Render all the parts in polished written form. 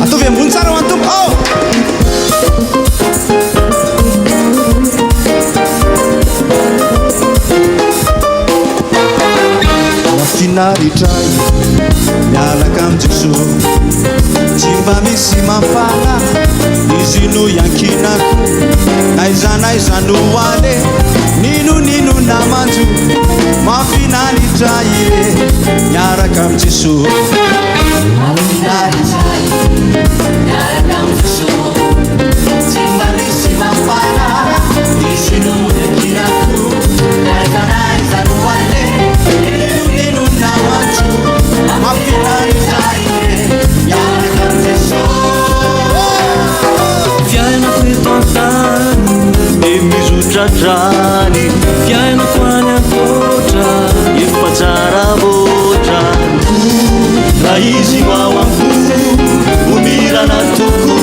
atovy ambony tsara ho antompo ao mafinaritra miaraka am Jesosy tsy mba misy mafana izy no yankinako naiza no ale nino namanjo mafinaritra ire miaraka am Jesosy mafinaritra miaraka am Jesosy tsy mba misy mafana izy no yankinako naiza no ale nino namanjo mafinaritra ire miaraka am Jesosy fiainako eto an-tany dia mizotradrany fiainako any ankoatra efa tsara voatra raha izy ao amiko omirana toko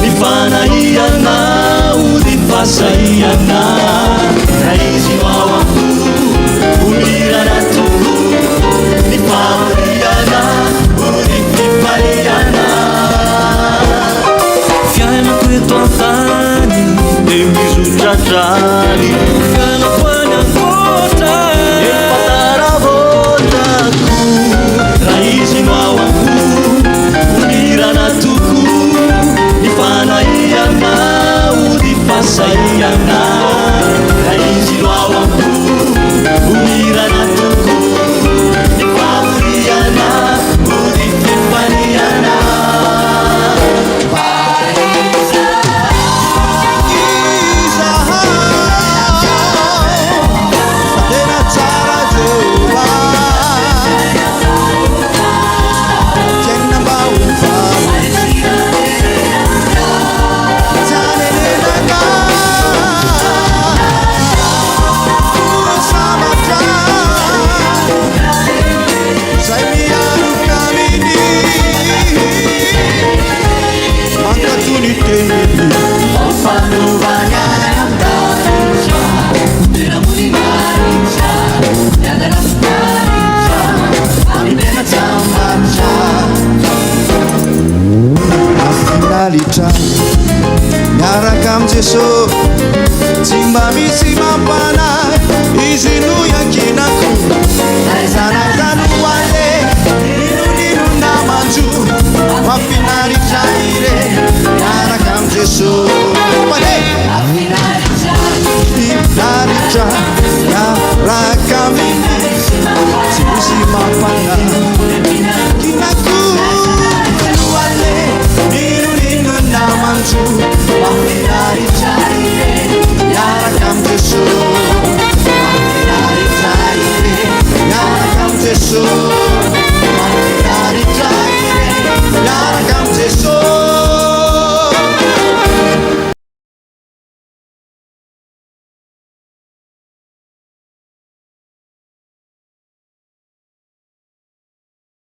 ny fanahianao ny fasahiana raha izy ao amiko omirana toko ny famoriana ny fifaliana fiainako eto an-tany dia mizotradrany fiainako any ankoatra efa tsara voatrako raha izy no ao amiko omirana toko ny fanahianao ny fasahiana raha izy no ao amiko omirana toko ny famoriana ny fifaliana miaraka am Jesosy tsy mba misy mafana izy no yankinako naiza no ale nino namanjo mafinaritra ire miaraka am Jesosy mafinaritra